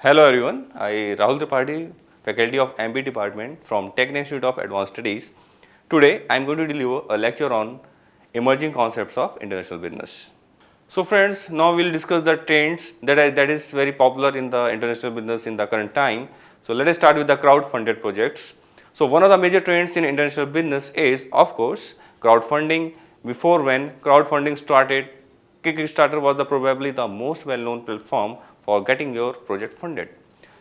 Hello everyone, I Rahul Tripathi, faculty of MB department from Tech Institute of Advanced Studies. Today I am going to deliver a lecture on emerging concepts of international business. So friends, now we will discuss the trends that is very popular in the international business in the current time. So let us start with the crowd-funded projects. So one of the major trends in international business is, of course, crowdfunding. Before, when crowdfunding started, Kickstarter was probably the most well-known platform for getting your project funded.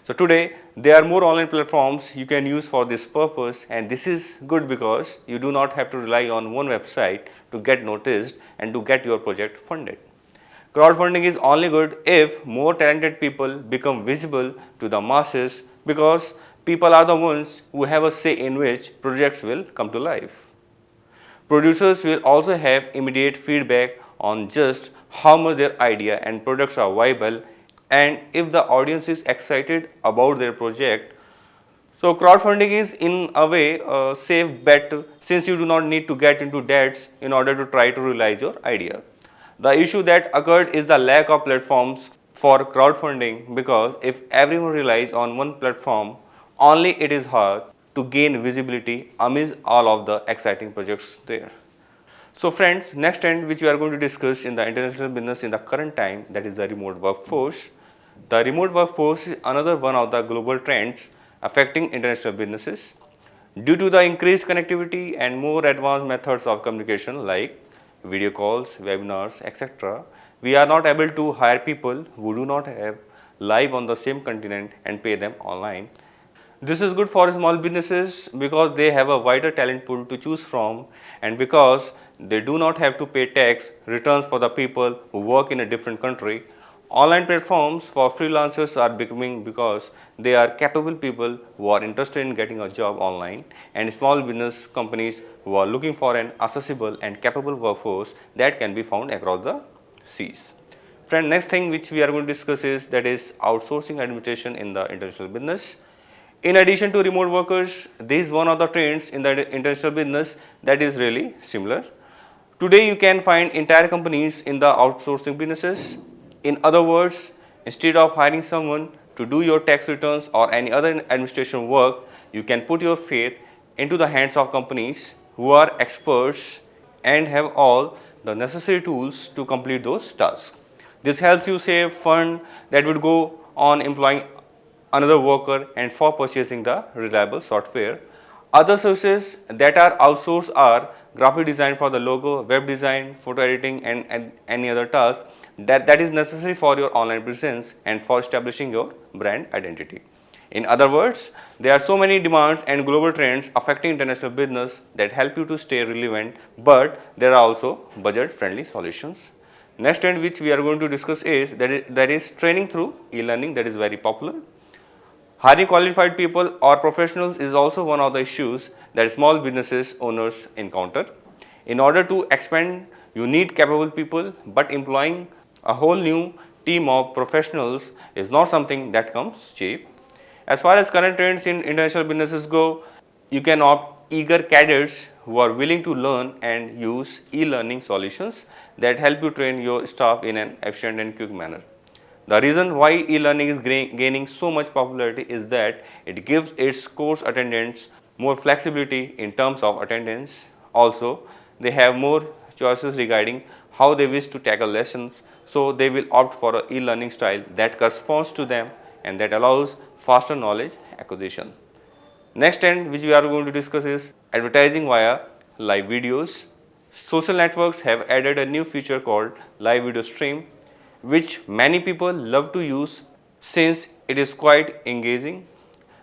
So today there are more online platforms you can use for this purpose, and this is good because you do not have to rely on one website to get noticed and to get your project funded. Crowdfunding is only good if more talented people become visible to the masses, because people are the ones who have a say in which projects will come to life. Producers will also have immediate feedback on just how much their idea and products are viable, and if the audience is excited about their project. So crowdfunding is in a way a safe bet, since you do not need to get into debts in order to try to realize your idea. The issue that occurred is the lack of platforms for crowdfunding, because if everyone relies on one platform, only it is hard to gain visibility amidst all of the exciting projects there. So friends, next trend which we are going to discuss in the international business in the current time, that is the remote workforce. The remote workforce is another one of the global trends affecting international businesses. Due to the increased connectivity and more advanced methods of communication like video calls, webinars, etc., we are not able to hire people who do not have live on the same continent and pay them online. This is good for small businesses because they have a wider talent pool to choose from, and because they do not have to pay tax returns for the people who work in a different country. Online platforms for freelancers are becoming because they are capable people who are interested in getting a job online, and small business companies who are looking for an accessible and capable workforce that can be found across the seas. Friend, next thing which we are going to discuss is that is outsourcing administration in the international business. In addition to remote workers, this is one of the trends in the international business that is really similar. Today you can find entire companies in the outsourcing businesses. In other words, instead of hiring someone to do your tax returns or any other administration work, you can put your faith into the hands of companies who are experts and have all the necessary tools to complete those tasks. This helps you save fund that would go on employing another worker and for purchasing the reliable software. Other services that are outsourced are graphic design for the logo, web design, photo editing, and any other task that is necessary for your online presence and for establishing your brand identity. In other words, there are so many demands and global trends affecting international business that help you to stay relevant, but there are also budget friendly solutions. Next trend which we are going to discuss is that is training through e-learning, that is very popular. Hiring qualified people or professionals is also one of the issues that small businesses owners encounter. In order to expand, you need capable people, but employing a whole new team of professionals is not something that comes cheap. As far as current trends in international businesses go, you can opt eager cadets who are willing to learn and use e-learning solutions that help you train your staff in an efficient and quick manner. The reason why e-learning is gaining so much popularity is that it gives its course attendants more flexibility in terms of attendance. Also, they have more choices regarding how they wish to tackle lessons, so they will opt for an e-learning style that corresponds to them and that allows faster knowledge acquisition. Next trend which we are going to discuss is advertising via live videos. Social networks have added a new feature called live video stream, which many people love to use since it is quite engaging.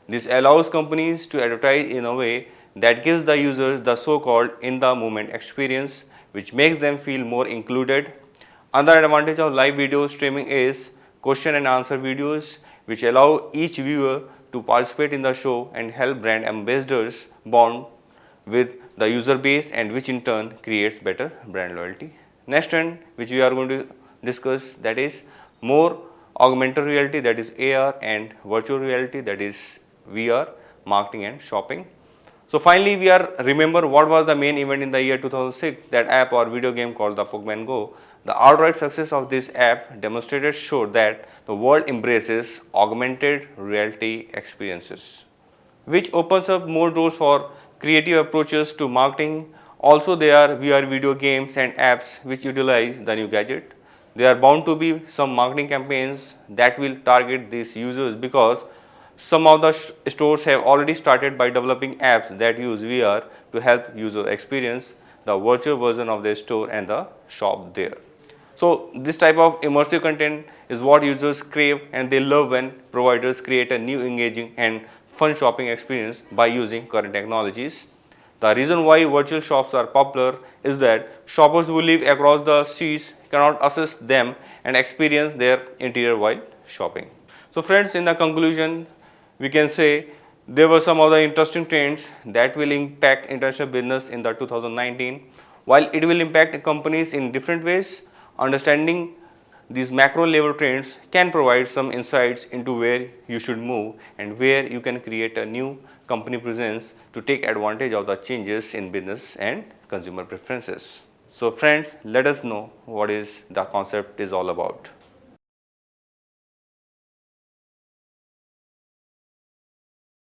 This allows companies to advertise in a way that gives the users the so-called in-the-moment experience, which makes them feel more included. Another advantage of live video streaming is question and answer videos, which allow each viewer to participate in the show and help brand ambassadors bond with the user base, and which in turn creates better brand loyalty. Next trend which we are going to discuss, that is more augmented reality, that is AR, and virtual reality, that is VR, marketing and shopping. So finally, remember what was the main event in the year 2006, that app or video game called the Pokemon Go. The outright success of this app demonstrated showed that the world embraces augmented reality experiences, which opens up more doors for creative approaches to marketing. Also, there are VR video games and apps which utilize the new gadget. There are bound to be some marketing campaigns that will target these users because some of the stores have already started by developing apps that use VR to help user experience the virtual version of their store and the shop there. So this type of immersive content is what users crave, and they love when providers create a new engaging and fun shopping experience by using current technologies. The reason why virtual shops are popular is that shoppers who live across the seas cannot access them and experience their interior while shopping. So friends, in the conclusion, we can say there were some other interesting trends that will impact international business in the 2019. While it will impact companies in different ways, understanding these macro level trends can provide some insights into where you should move and where you can create a new company presence to take advantage of the changes in business and consumer preferences. So friends, let us know what is the concept is all about.